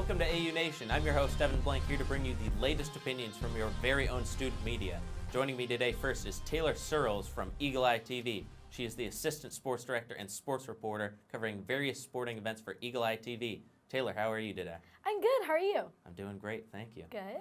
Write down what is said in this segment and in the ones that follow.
Welcome to AU Nation. I'm your host, Evan Blank, here to bring you the latest opinions from your very own student media. Joining me today first is Taylor Searles from Eagle Eye TV. She is the Assistant Sports Director and Sports Reporter covering various sporting events for Eagle Eye TV. Taylor, how are you today? I'm good. How are you? I'm doing great, thank you. Good.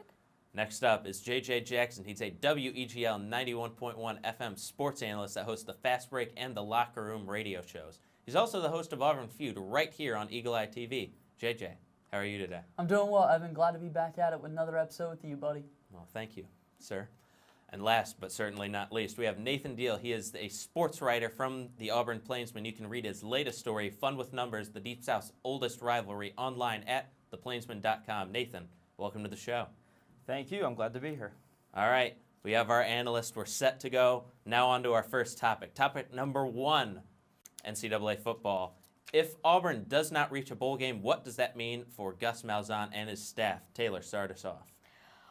Next up is JJ Jackson. He's a WEGL 91.1 FM sports analyst that hosts the Fast Break and the Locker Room radio shows. He's also the host of Auburn Feud right here on Eagle Eye TV. JJ, how are you today? I'm doing well, Evan. Glad to be back at it with another episode with you, buddy. Well, thank you, sir. And last but certainly not least, we have Nathan Deal. He is a sports writer from the Auburn Plainsman. You can read his latest story, Fun with Numbers, the Deep South's oldest rivalry, online at theplainsman.com. Nathan, welcome to the show. Thank you. I'm glad to be here. All right. We have our analyst. We're set to go. Now on to our first topic. Topic number 1, NCAA football. If Auburn does not reach a bowl game, what does that mean for Gus Malzahn and his staff? Taylor, start us off.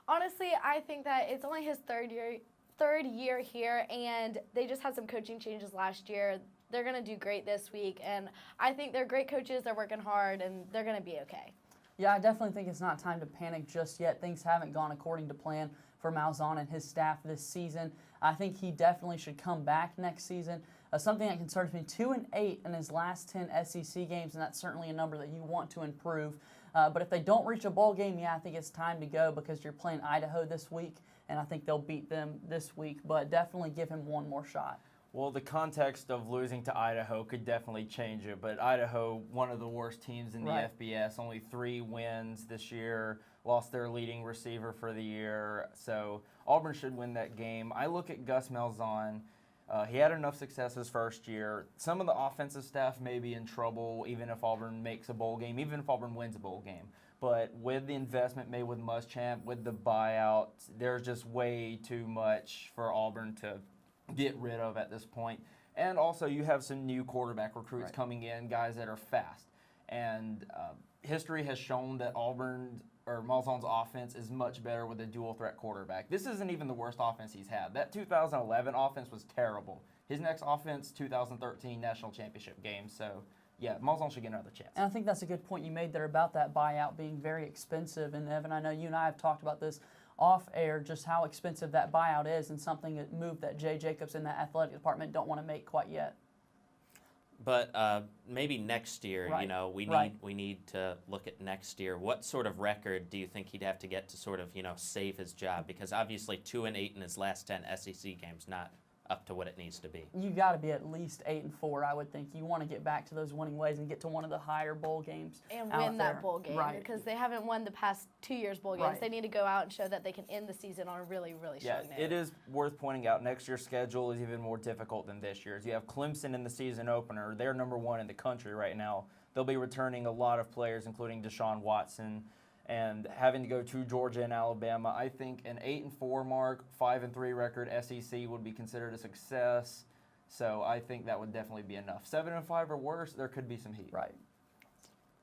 Honestly, I think that it's only his third year here, and they just had some coaching changes last year. They're going to do great this week, and I think they're great coaches. They're working hard, and they're going to be okay. Yeah, I definitely think it's not time to panic just yet. Things haven't gone according to plan for Malzahn and his staff this season. I think he definitely should come back next season. Something that concerns me, 2-8 in his last 10 SEC games, and that's certainly a number that you want to improve. But if they don't reach a bowl game, yeah, I think it's time to go because you're playing Idaho this week, and I think they'll beat them this week. But definitely give him one more shot. Well, the context of losing to Idaho could definitely change it, but Idaho, one of the worst teams in the FBS, only 3 wins this year, lost their leading receiver for the year, so Auburn should win that game. I look at Gus Malzahn. He had enough success his first year. Some of the offensive staff may be in trouble even if Auburn makes a bowl game, even if Auburn wins a bowl game. But with the investment made with Muschamp, with the buyout, there's just way too much for Auburn to get rid of at this point. And also you have some new quarterback recruits coming in, guys that are fast. And history has shown that Malzahn's offense is much better with a dual threat quarterback. This isn't even the worst offense he's had. That 2011 offense was terrible. His next offense, 2013 national championship game. So yeah, Malzahn should get another chance. And I think that's a good point you made there about that buyout being very expensive. And Evan, I know you and I have talked about this off air, just how expensive that buyout is, and something that move that Jay Jacobs in that athletic department don't want to make quite yet. But maybe next year, you know, we need to look at next year. What sort of record do you think he'd have to get to sort of, you know, save his job? Because obviously 2-8 in his last 10 SEC games, not up to what it needs to be. You got to be at least 8-4, I would think. You want to get back to those winning ways and get to one of the higher bowl games and win that bowl game, because they haven't won the past 2 years bowl games. They need to go out and show that they can end the season on a really, really strong note. It is worth pointing out next year's schedule is even more difficult than this year's. You have Clemson in the season opener. They're number 1 in the country right now. They'll be returning a lot of players, including Deshaun Watson, and having to go to Georgia and Alabama. I think an 8-4 mark, 5-3 record SEC would be considered a success. So I think that would definitely be enough. 7-5 or worse, there could be some heat. Right.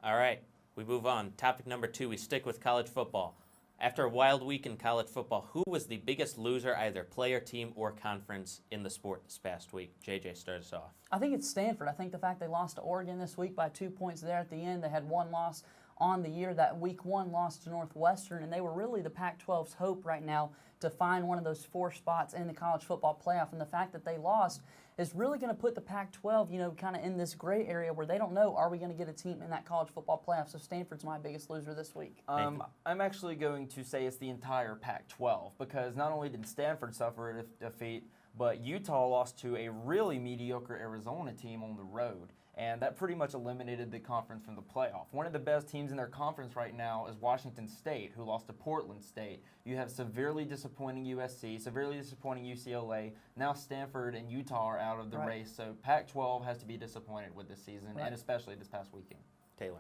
All right, we move on. Topic number 2, we stick with college football. After a wild week in college football, who was the biggest loser, either player, team, or conference in the sport this past week? JJ, start us off. I think it's Stanford. I think the fact they lost to Oregon this week by 2 points there at the end, they had one loss on the year. That week 1 loss to Northwestern, and they were really the Pac-12's hope right now to find one of those 4 spots in the college football playoff. And the fact that they lost is really going to put the Pac-12, you know, kind of in this gray area where they don't know, are we going to get a team in that college football playoff? So Stanford's my biggest loser this week. I'm actually going to say it's the entire Pac-12, because not only did Stanford suffer a defeat, but Utah lost to a really mediocre Arizona team on the road. And that pretty much eliminated the conference from the playoff. One of the best teams in their conference right now is Washington State, who lost to Portland State. You have severely disappointing USC, severely disappointing UCLA. Now Stanford and Utah are out of the race. So Pac-12 has to be disappointed with this season, and especially this past weekend. Taylor.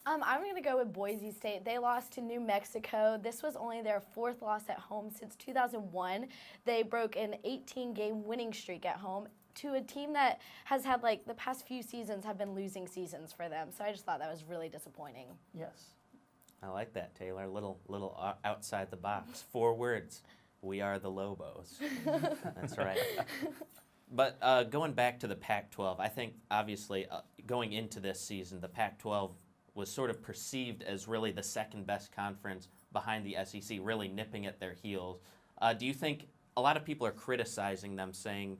I'm going to go with Boise State. They lost to New Mexico. This was only their 4th loss at home since 2001. They broke an 18-game winning streak at home to a team that has had, like, the past few seasons have been losing seasons for them. So I just thought that was really disappointing. Yes. I like that, Taylor. Little outside the box. 4 words. We are the Lobos. That's right. But going back to the Pac-12, I think obviously going into this season, the Pac-12 was sort of perceived as really the second best conference behind the SEC, really nipping at their heels. Do you think a lot of people are criticizing them, saying,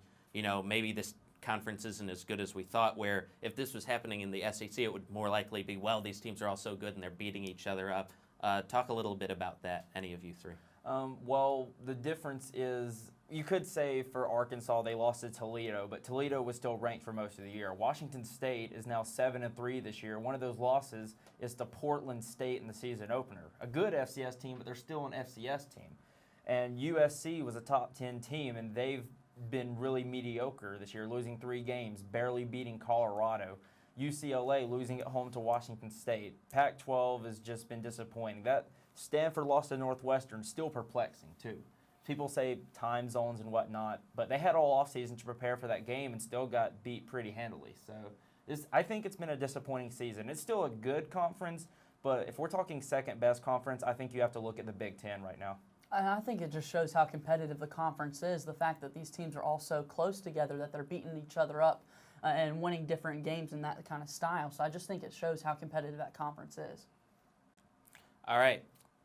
maybe this conference isn't as good as we thought, where if this was happening in the SEC, it would more likely be, well, these teams are all so good and they're beating each other up. Talk a little bit about that, any of you three. Well, the difference is, you could say for Arkansas they lost to Toledo, but Toledo was still ranked for most of the year. Washington State is now 7-3 this year. One of those losses is to Portland State in the season opener. A good FCS team, but they're still an FCS team. And USC was a top 10 team, and they've been really mediocre this year, losing 3 games, barely beating Colorado. UCLA losing at home to Washington State. Pac-12 has just been disappointing. That Stanford lost to Northwestern, still perplexing too. People say time zones and whatnot, but they had all offseason to prepare for that game and still got beat pretty handily. So I think it's been a disappointing season. It's still a good conference, but if we're talking second best conference, I think you have to look at the Big Ten right now. And I think it just shows how competitive the conference is, the fact that these teams are all so close together, that they're beating each other up and winning different games in that kind of style. So I just think it shows how competitive that conference is. All right.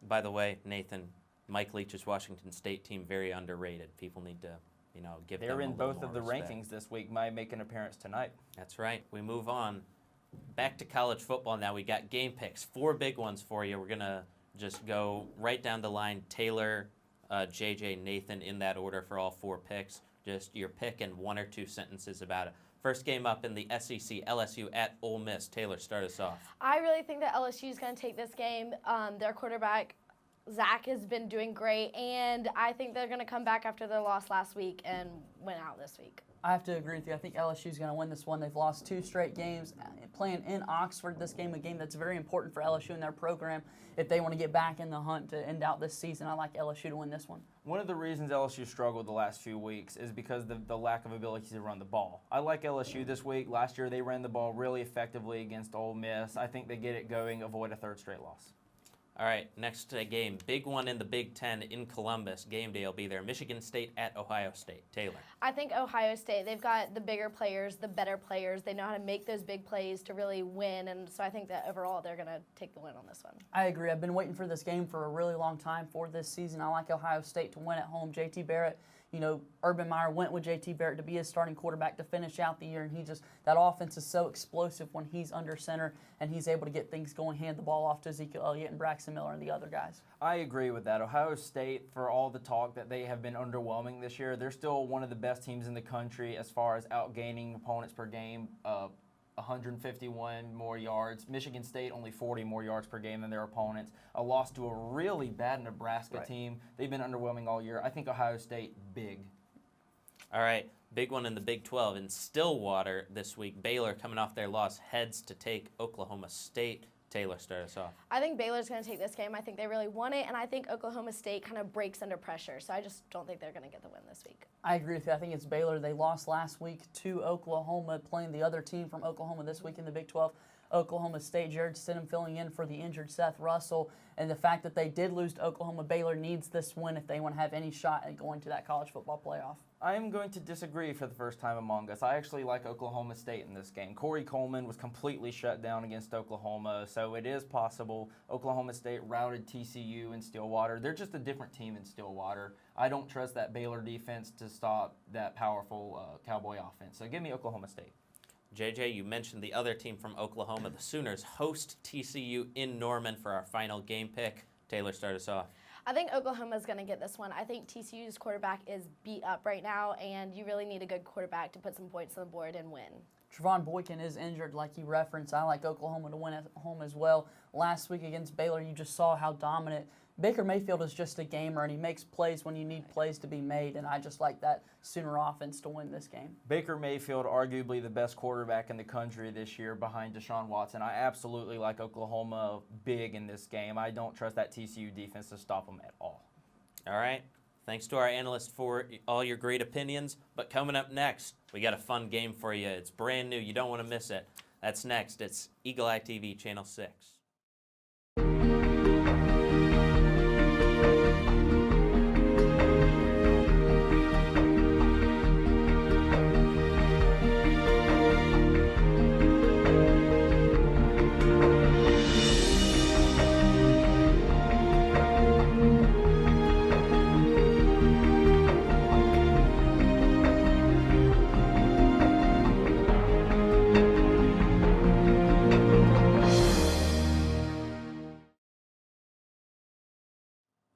By the way, Nathan, Mike Leach's Washington State team, very underrated. People need to, give them a little more respect. They're in both of the rankings this week, might make an appearance tonight. That's right. We move on. Back to college football now. We got game picks, 4 big ones for you. We're going to just go right down the line. Taylor, JJ, Nathan, in that order for all 4 picks. Just your pick and 1 or 2 sentences about it. First game up in the SEC, LSU at Ole Miss. Taylor, start us off. I really think that LSU is going to take this game. Their quarterback, Zach, has been doing great, and I think they're going to come back after their loss last week and win out this week. I have to agree with you. I think LSU is going to win this one. They've lost 2 straight games. Playing in Oxford, this game, a game that's very important for LSU and their program if they want to get back in the hunt to end out this season. I like LSU to win this one. One of the reasons LSU struggled the last few weeks is because of the lack of ability to run the ball. I like LSU this week. Last year they ran the ball really effectively against Ole Miss. I think they get it going, avoid a 3rd straight loss. All right, next game. Big one in the Big Ten in Columbus. Game day will be there. Michigan State at Ohio State. Taylor. I think Ohio State, they've got the bigger players, the better players. They know how to make those big plays to really win, and so I think that overall they're going to take the win on this one. I agree. I've been waiting for this game for a really long time for this season. I like Ohio State to win at home. J.T. Barrett, Urban Meyer went with J.T. Barrett to be his starting quarterback to finish out the year, and that offense is so explosive when he's under center, and he's able to get things going, hand the ball off to Ezekiel Elliott and Braxton Miller and the other guys. I agree with that. Ohio State, for all the talk that they have been underwhelming this year, they're still one of the best teams in the country as far as outgaining opponents per game. 151 more yards. Michigan State only 40 more yards per game than their opponents. A loss to a really bad Nebraska team. They've been underwhelming all year. I think Ohio State, big. All right, big one in the Big 12. In Stillwater this week, Baylor, coming off their loss, heads to take Oklahoma State. Taylor, start us off. I think Baylor's going to take this game. I think they really want it, and I think Oklahoma State kind of breaks under pressure. So I just don't think they're going to get the win this week. I agree with you. I think it's Baylor. They lost last week to Oklahoma, playing the other team from Oklahoma this week in the Big 12. Oklahoma State, Jared Stidham filling in for the injured Seth Russell. And the fact that they did lose to Oklahoma, Baylor needs this win if they want to have any shot at going to that college football playoff. I am going to disagree for the first time among us. I actually like Oklahoma State in this game. Corey Coleman was completely shut down against Oklahoma, so it is possible. Oklahoma State routed TCU in Stillwater. They're just a different team in Stillwater. I don't trust that Baylor defense to stop that powerful Cowboy offense. So give me Oklahoma State. JJ, you mentioned the other team from Oklahoma. The Sooners host TCU in Norman for our final game pick. Taylor, start us off. I think Oklahoma's going to get this one. I think TCU's quarterback is beat up right now, and you really need a good quarterback to put some points on the board and win. Trevon Boykin is injured, like you referenced. I like Oklahoma to win at home as well. Last week against Baylor, you just saw how dominant. Baker Mayfield is just a gamer, and he makes plays when you need plays to be made, and I just like that Sooner offense to win this game. Baker Mayfield, arguably the best quarterback in the country this year behind Deshaun Watson. I absolutely like Oklahoma big in this game. I don't trust that TCU defense to stop them at all. All right. Thanks to our analyst for all your great opinions. But coming up next, we got a fun game for you. It's brand new. You don't want to miss it. That's next. It's Eagle Eye TV, Channel 6.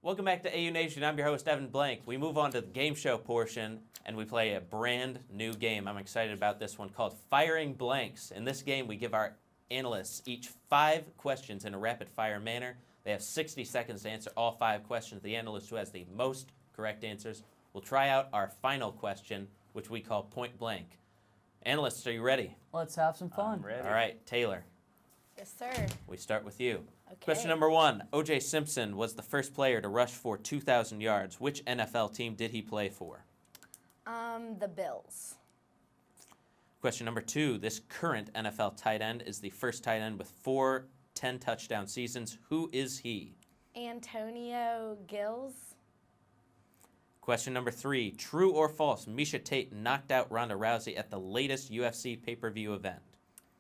Welcome back to AU Nation. I'm your host, Evan Blank. We move on to the game show portion, and we play a brand new game. I'm excited about this one called Firing Blanks. In this game, we give our analysts each 5 questions in a rapid-fire manner. They have 60 seconds to answer all 5 questions. The analyst who has the most correct answers will try out our final question, which we call Point Blank. Analysts, are you ready? Let's have some fun. I'm ready. All right, Taylor, Yes, sir. we start with you. Okay. Question number 1. O.J. Simpson was the first player to rush for 2,000 yards. Which NFL team did he play for? The Bills. Question number 2. This current NFL tight end is the first tight end with 4 10-touchdown seasons. Who is he? Antonio Gills. Question number 3. True or false, Miesha Tate knocked out Ronda Rousey at the latest UFC pay-per-view event?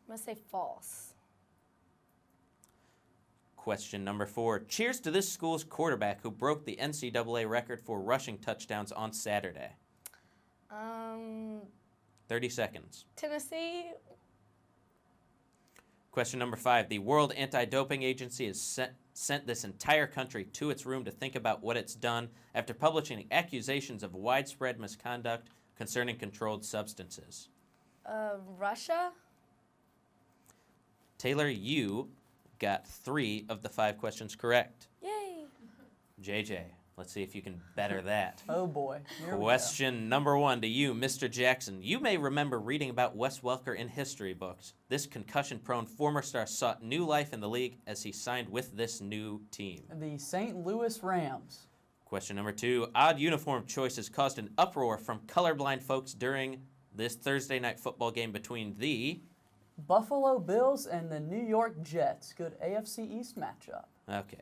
I'm going to say false. Question number 4. Cheers to this school's quarterback who broke the NCAA record for rushing touchdowns on Saturday. 30 seconds. Tennessee. Question number 5. The World Anti-Doping Agency has sent this entire country to its room to think about what it's done after publishing accusations of widespread misconduct concerning controlled substances. Russia. Taylor, you got 3 of the 5 questions correct. Yay. JJ, let's see if you can better that. Oh boy. Here we go. Question number 1 to you, Mr. Jackson. You may remember reading about Wes Welker in history books. This concussion-prone former star sought new life in the league as he signed with this new team. The St. Louis Rams. Question number 2. Odd uniform choices caused an uproar from colorblind folks during this Thursday night football game between the... Buffalo Bills and the New York Jets. Good AFC East matchup. Okay.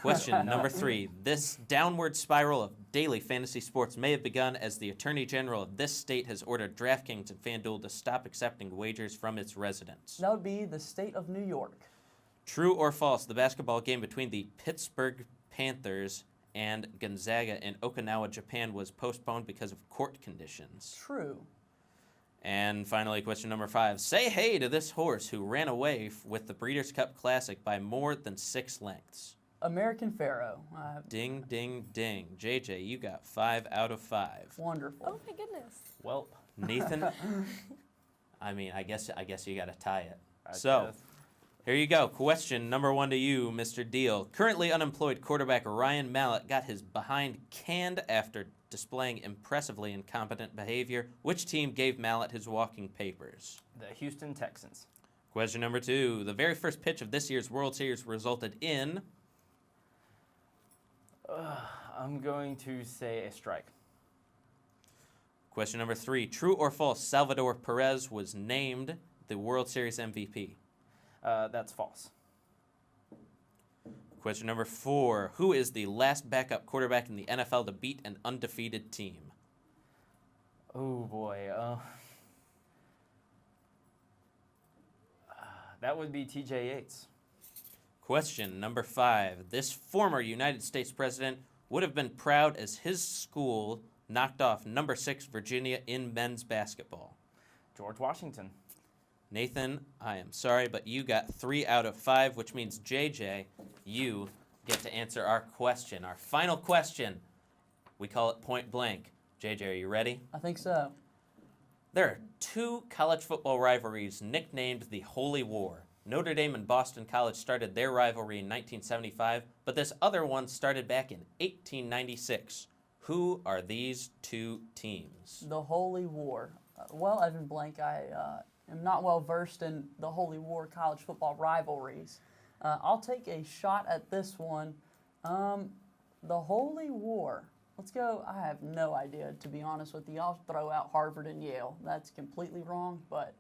Question number 3. This downward spiral of daily fantasy sports may have begun as the Attorney General of this state has ordered DraftKings and FanDuel to stop accepting wagers from its residents. That would be the state of New York. True or false, the basketball game between the Pittsburgh Panthers and Gonzaga in Okinawa, Japan was postponed because of court conditions. True. And finally, question number 5. Say hey to this horse who ran away with the Breeders' Cup Classic by more than 6 lengths. American Pharaoh. Ding, ding, ding. JJ, you got 5 out of 5. Wonderful. Oh my goodness. Welp. Nathan, I guess you got to tie it. I So, guess. here you go. Question number 1 to you, Mr. Deal. Currently unemployed quarterback Ryan Mallett got his behind canned after displaying impressively incompetent behavior. Which team gave Mallett his walking papers? The Houston Texans. Question number 2. The very first pitch of this year's World Series resulted in... I'm going to say a strike. Question number 3. True or false, Salvador Perez was named the World Series MVP? That's false. Question number 4. Who is the last backup quarterback in the NFL to beat an undefeated team? Oh boy. That would be TJ Yates. Question number 5. This former United States president would have been proud as his school knocked off number 6 Virginia in men's basketball. George Washington. Nathan, I am sorry, but you got 3 out of 5, which means, JJ, you get to answer our question, our final question. We call it point blank. JJ, are you ready? I think so. There are 2 college football rivalries nicknamed the Holy War. Notre Dame and Boston College started their rivalry in 1975, but this other one started back in 1896. Who are these 2 teams? The Holy War. Well, Evan Blank, I am not well versed in the Holy War college football rivalries. I'll take a shot at this one. The Holy War. Let's go. I have no idea, to be honest with you. I'll throw out Harvard and Yale. That's completely wrong, but...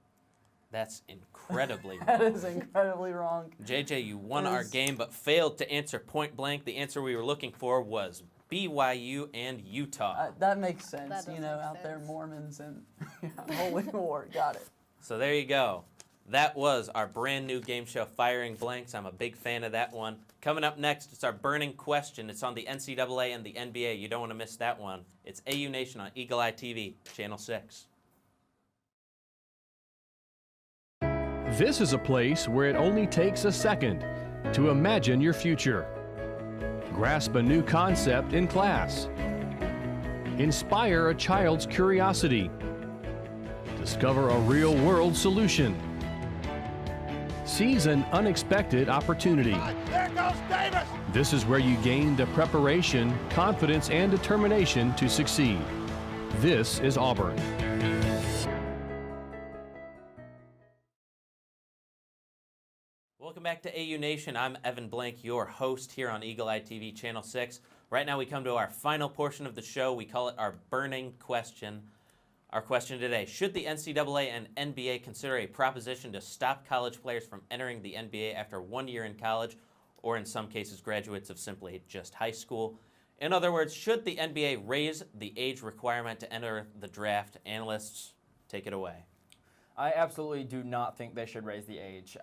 That's incredibly wrong. That is incredibly wrong. JJ, you won our game but failed to answer point blank. The answer we were looking for was BYU and Utah. That makes sense. That does You know, make out there, sense. Mormons and Holy War. Got it. So there you go. That was our brand new game show, Firing Blanks. I'm a big fan of that one. Coming up next, it's our burning question. It's on the NCAA and the NBA. You don't want to miss that one. It's AU Nation on Eagle Eye TV, Channel 6. This is a place where it only takes a second to imagine your future. Grasp a new concept in class. Inspire a child's curiosity. Discover a real-world solution. Seize an unexpected opportunity. There goes Davis! This is where you gain the preparation, confidence, and determination to succeed. This is Auburn. Welcome back to AU Nation. I'm Evan Blank, your host here on Eagle Eye TV Channel 6. Right now we come to our final portion of the show. We call it our burning question. Our question today, should the NCAA and NBA consider a proposition to stop college players from entering the NBA after 1 year in college, or in some cases graduates of simply just high school? In other words, should the NBA raise the age requirement to enter the draft? Analysts, take it away. I absolutely do not think they should raise the age.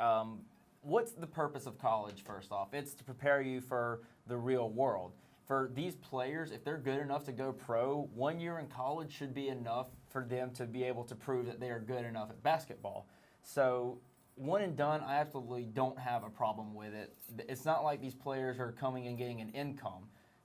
What's the purpose of college, first off? It's to prepare you for the real world. For these players, if they're good enough to go pro, 1 year in college should be enough for them to be able to prove that they are good enough at basketball. So one and done, I absolutely don't have a problem with it. It's not like these players are coming and getting an income.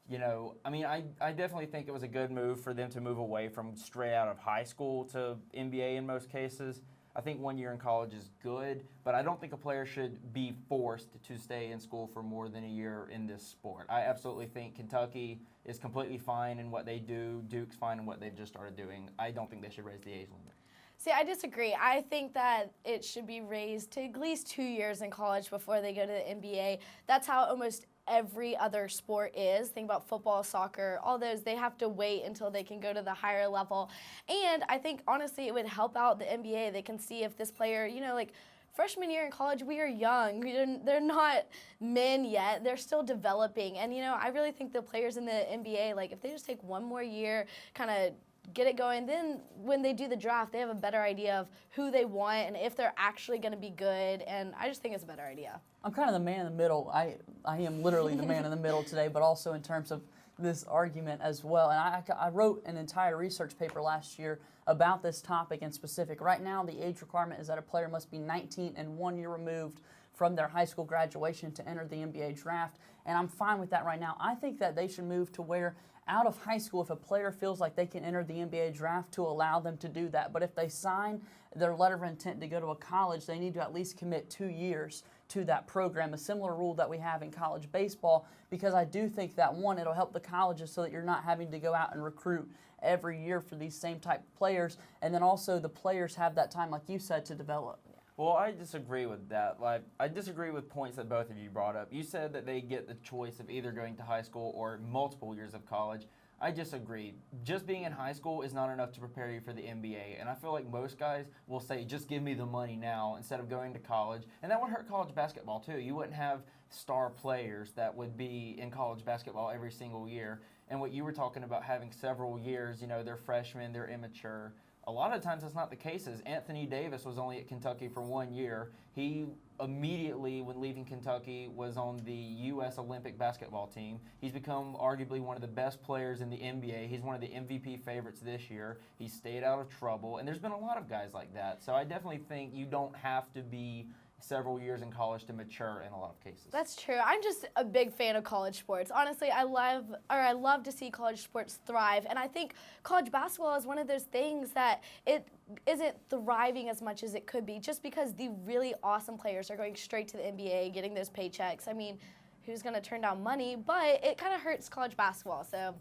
You know, I mean, I definitely think it was a good move for them to move away from straight out of high school to NBA in most cases. I think 1 year in college is good, but I don't think a player should be forced to stay in school for more than a year in this sport. I absolutely think Kentucky is completely fine in what they do. Duke's fine in what they've just started doing. I don't think they should raise the age limit. See, I disagree. I think that it should be raised to at least 2 years in college before they go to the NBA. That's how almost every other sport is. Think about football, soccer, all those. They have to wait until they can go to the higher level. And I think, honestly, it would help out the NBA. They can see if this player, you know, like freshman year in college, we are young. They're not men yet. They're still developing. And, you know, I really think the players in the NBA, like, if they just take 1 more year, kind of get it going, then when they do the draft, they have a better idea of who they want and if they're actually going to be good, and I just think it's a better idea. I'm kind of the man in the middle. I am literally the man in the middle today, but also in terms of this argument as well. And I wrote an entire research paper last year about this topic in specific. Right now, the age requirement is that a player must be 19 and 1 year removed from their high school graduation to enter the NBA draft, and I'm fine with that right now. I think that they should move to where out of high school, if a player feels like they can enter the NBA draft, to allow them to do that. But if they sign their letter of intent to go to a college, they need to at least commit 2 years to that program, a similar rule that we have in college baseball, because I do think that, one, it'll help the colleges so that you're not having to go out and recruit every year for these same type of players, and then also the players have that time, like you said, to develop. Well, I disagree with that. Like, I disagree with points that both of you brought up. You said that they get the choice of either going to high school or multiple years of college. I disagree. Just being in high school is not enough to prepare you for the NBA, and I feel like most guys will say, just give me the money now instead of going to college, and that would hurt college basketball too. You wouldn't have star players that would be in college basketball every single year, and what you were talking about, having several years, you know, they're freshmen, they're immature. A lot of times that's not the case. Anthony Davis was only at Kentucky for 1 year. He immediately, when leaving Kentucky, was on the U.S. Olympic basketball team. He's become arguably one of the best players in the NBA. He's one of the MVP favorites this year. He stayed out of trouble, and there's been a lot of guys like that. So I definitely think you don't have to be several years in college to mature in a lot of cases. That's true. I'm just a big fan of college sports. Honestly, I love to see college sports thrive, and I think college basketball is one of those things that it isn't thriving as much as it could be, just because the really awesome players are going straight to the NBA, getting those paychecks. I mean, who's going to turn down money? But it kind of hurts college basketball. So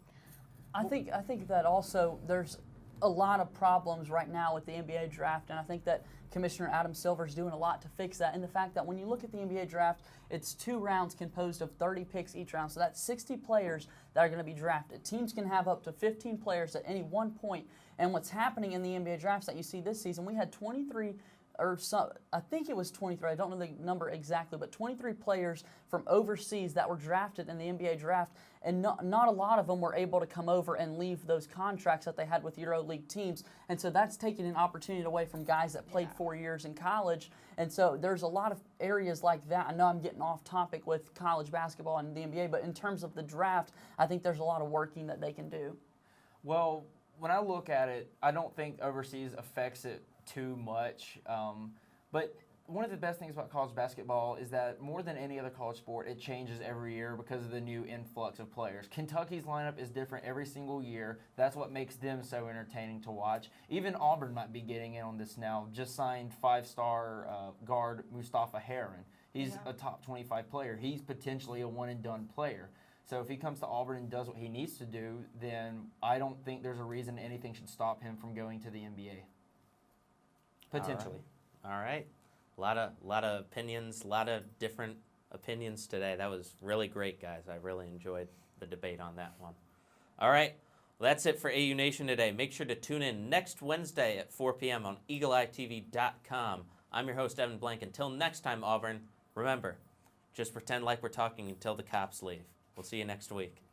I think that also there's a lot of problems right now with the NBA draft, and I think that Commissioner Adam Silver is doing a lot to fix that. And the fact that when you look at the NBA draft, it's 2 rounds composed of 30 picks each round, so that's 60 players that are going to be drafted. Teams can have up to 15 players at any one point, and what's happening in the NBA drafts that you see this season, we had 23 or so, I think it was 23, I don't know the number exactly, but 23 players from overseas that were drafted in the NBA draft, and not a lot of them were able to come over and leave those contracts that they had with EuroLeague teams, and so that's taking an opportunity away from guys that played 4 years in college, and so there's a lot of areas like that. I know I'm getting off topic with college basketball and the NBA, but in terms of the draft, I think there's a lot of working that they can do. Well, when I look at it, I don't think overseas affects it too much. But one of the best things about college basketball is that more than any other college sport, it changes every year because of the new influx of players. Kentucky's lineup is different every single year. That's what makes them so entertaining to watch. Even Auburn might be getting in on this now. Just signed 5-star guard Mustafa Heron. He's a top 25 player. He's potentially a one-and-done player. So if he comes to Auburn and does what he needs to do, then I don't think there's a reason anything should stop him from going to the NBA. Potentially. All right. A lot of opinions, a lot of different opinions today. That was really great, guys. I really enjoyed the debate on that one. All right. Well, that's it for AU Nation today. Make sure to tune in next Wednesday at 4 p.m. on EagleEyeTV.com. I'm your host, Evan Blank. Until next time, Auburn, remember, just pretend like we're talking until the cops leave. We'll see you next week.